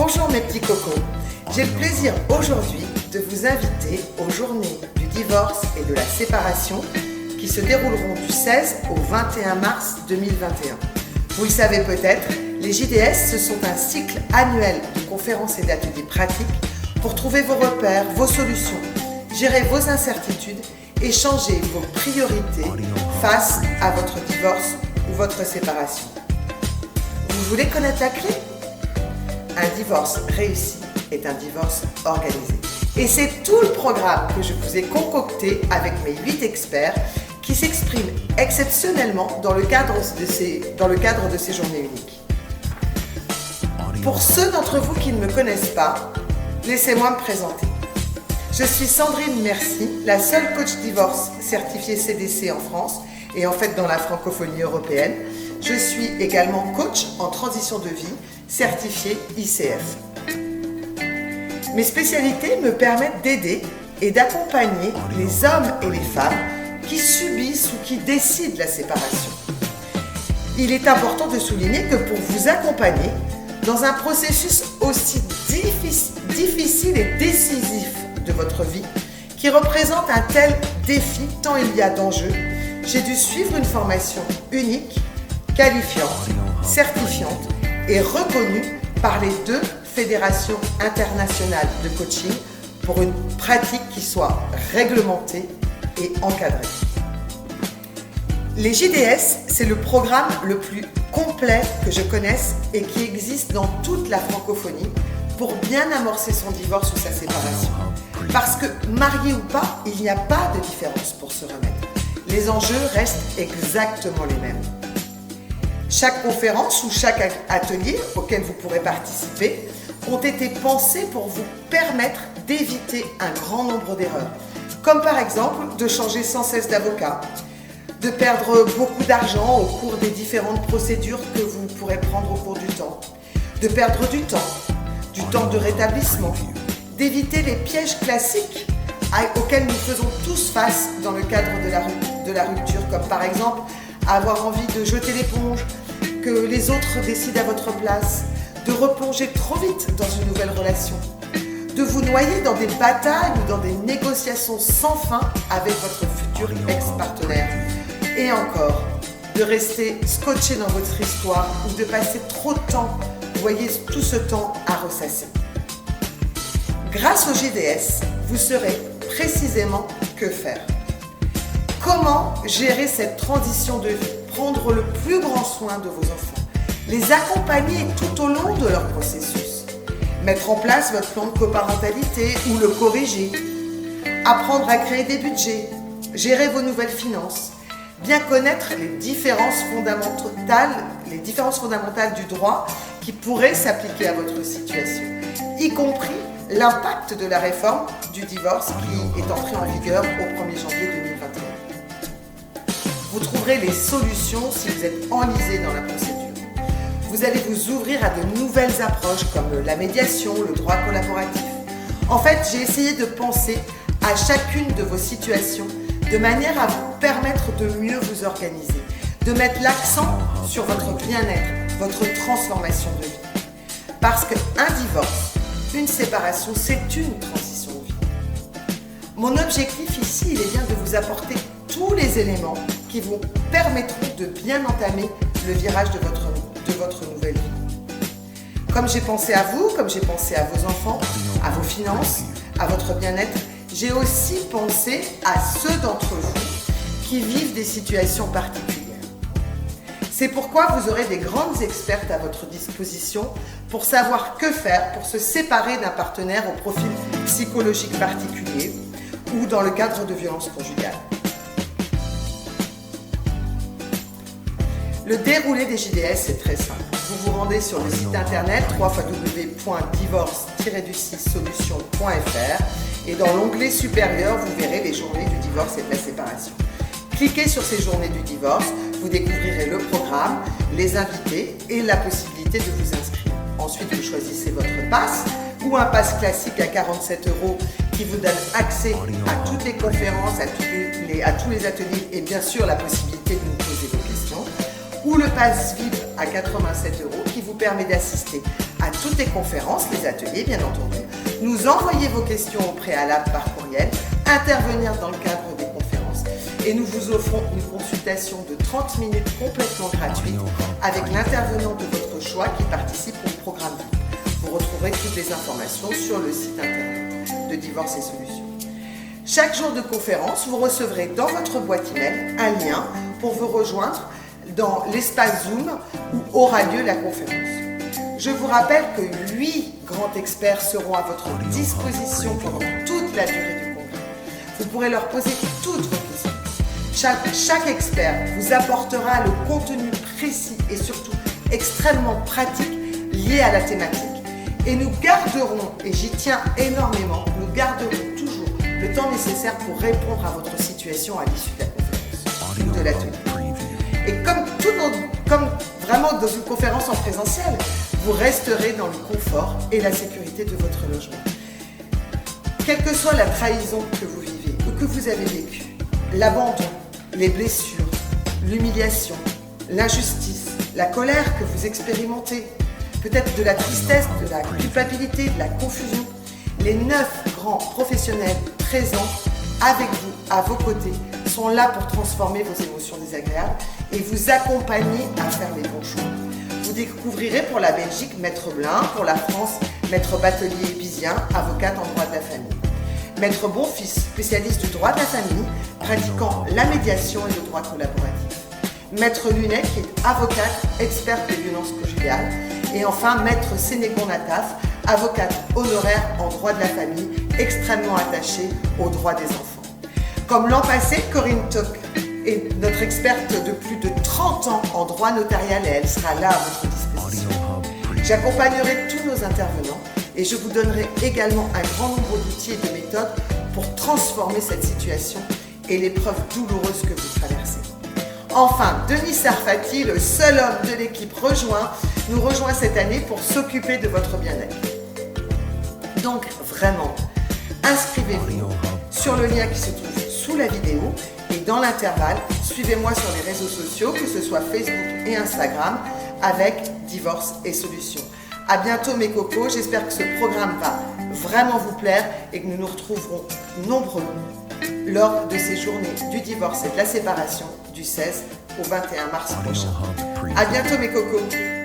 Bonjour mes petits cocos, j'ai le plaisir aujourd'hui de vous inviter aux journées du divorce et de la séparation qui se dérouleront du 16 au 21 mars 2021. Vous le savez peut-être, les JDS, ce sont un cycle annuel de conférences et d'ateliers pratiques pour trouver vos repères, vos solutions, gérer vos incertitudes et changer vos priorités face à votre divorce ou votre séparation. Vous voulez connaître la clé ? Un divorce réussi est un divorce organisé. Et c'est tout le programme que je vous ai concocté avec mes 8 experts qui s'expriment exceptionnellement dans le cadre de ces journées uniques. Pour ceux d'entre vous qui ne me connaissent pas, laissez-moi me présenter. Je suis Sandrine Merci, la seule coach divorce certifiée CDC en France et en fait dans la francophonie européenne. Je suis également coach en transition de vie, certifiée ICF. Mes spécialités me permettent d'aider et d'accompagner les hommes et les femmes qui subissent ou qui décident la séparation. Il est important de souligner que pour vous accompagner dans un processus aussi difficile et décisif de votre vie, qui représente un tel défi tant il y a d'enjeux, j'ai dû suivre une formation unique, qualifiante, certifiante et reconnue par les 2 fédérations internationales de coaching pour une pratique qui soit réglementée et encadrée. Les JDS, c'est le programme le plus complet que je connaisse et qui existe dans toute la francophonie pour bien amorcer son divorce ou sa séparation. Parce que, marié ou pas, il n'y a pas de différence pour se remettre. Les enjeux restent exactement les mêmes. Chaque conférence ou chaque atelier auquel vous pourrez participer ont été pensés pour vous permettre d'éviter un grand nombre d'erreurs. Comme par exemple de changer sans cesse d'avocat, de perdre beaucoup d'argent au cours des différentes procédures que vous pourrez prendre au cours du temps, de perdre du temps de rétablissement, d'éviter les pièges classiques auxquels nous faisons tous face dans le cadre de la rupture, comme par exemple avoir envie de jeter l'éponge, que les autres décident à votre place, de replonger trop vite dans une nouvelle relation, de vous noyer dans des batailles ou dans des négociations sans fin avec votre futur ex-partenaire, et encore, de rester scotché dans votre histoire ou de passer trop de temps, vous voyez tout ce temps à ressasser. Grâce au JDS, vous saurez précisément que faire. Comment gérer cette transition de vie, prendre le plus grand soin de vos enfants, les accompagner tout au long de leur processus, mettre en place votre plan de coparentalité ou le corriger, apprendre à créer des budgets, gérer vos nouvelles finances, bien connaître les différences fondamentales du droit qui pourraient s'appliquer à votre situation, y compris l'impact de la réforme du divorce qui est entrée en vigueur au 1er janvier 2021. Vous trouverez les solutions si vous êtes enlisé dans la procédure. Vous allez vous ouvrir à de nouvelles approches comme la médiation, le droit collaboratif. En fait, j'ai essayé de penser à chacune de vos situations de manière à vous permettre de mieux vous organiser, de mettre l'accent sur votre bien-être, votre transformation de vie. Parce qu'un divorce, une séparation, c'est une transition de vie. Mon objectif ici, il est bien de vous apporter tous les éléments qui vous permettront de bien entamer le virage de votre nouvelle vie. Comme j'ai pensé à vous, comme j'ai pensé à vos enfants, à vos finances, à votre bien-être, j'ai aussi pensé à ceux d'entre vous qui vivent des situations particulières. C'est pourquoi vous aurez des grandes expertes à votre disposition pour savoir que faire pour se séparer d'un partenaire au profil psychologique particulier ou dans le cadre de violences conjugales. Le déroulé des JDS est très simple. Vous vous rendez sur le site internet www.divorce-solution.fr et dans l'onglet supérieur, vous verrez les journées du divorce et de la séparation. Cliquez sur ces journées du divorce, vous découvrirez le programme, les invités et la possibilité de vous inscrire. Ensuite, vous choisissez votre pass ou un pass classique à 47 € qui vous donne accès à toutes les conférences, à tous les ateliers et bien sûr la possibilité de nous poser vos questions. Ou le pass VIP à 87 € qui vous permet d'assister à toutes les conférences, les ateliers bien entendu, nous envoyer vos questions au préalable par courriel, intervenir dans le cadre des conférences et nous vous offrons une consultation de 30 minutes complètement gratuite avec l'intervenant de votre choix qui participe au programme. Vous retrouverez toutes les informations sur le site internet de Divorce et Solutions. Chaque jour de conférence, vous recevrez dans votre boîte email un lien pour vous rejoindre dans l'espace Zoom où aura lieu la conférence. Je vous rappelle que 8 grands experts seront à votre disposition pendant toute la durée du congrès. Vous pourrez leur poser toutes vos questions. Chaque expert vous apportera le contenu précis et surtout extrêmement pratique lié à la thématique. Et nous garderons, et j'y tiens énormément, nous garderons toujours le temps nécessaire pour répondre à votre situation à l'issue de la conférence ou de l'atelier. Et comme vraiment dans une conférence en présentiel, vous resterez dans le confort et la sécurité de votre logement. Quelle que soit la trahison que vous vivez ou que vous avez vécue, l'abandon, les blessures, l'humiliation, l'injustice, la colère que vous expérimentez, peut-être de la tristesse, de la culpabilité, de la confusion, les 9 grands professionnels présents avec vous, à vos côtés, sont là pour transformer vos émotions désagréables et vous accompagner à faire les bons choix. Vous découvrirez pour la Belgique Maître Blin, pour la France Maître Batelier Bizien, avocate en droit de la famille. Maître Bonfils, spécialiste du droit de la famille, pratiquant la médiation et le droit collaboratif. Maître Lunet, qui est avocate, experte des violences conjugales. Et enfin, Maître Sénégon Nataf, avocate honoraire en droit de la famille, extrêmement attachée aux droits des enfants. Comme l'an passé, Corinne Toc est notre experte de plus de 30 ans en droit notarial et elle sera là à votre disposition. J'accompagnerai tous nos intervenants et je vous donnerai également un grand nombre d'outils et de méthodes pour transformer cette situation et l'épreuve douloureuse que vous traversez. Enfin, Denis Sarfati, le seul homme de l'équipe nous rejoint cette année pour s'occuper de votre bien-être. Donc vraiment, inscrivez-vous sur le lien qui se trouve sous la vidéo et dans l'intervalle, suivez-moi sur les réseaux sociaux, que ce soit Facebook et Instagram, avec Divorce et Solutions. À bientôt mes cocos, j'espère que ce programme va vraiment vous plaire et que nous nous retrouverons nombreux lors de ces journées du divorce et de la séparation du 16 au 21 mars prochain. À bientôt mes cocos.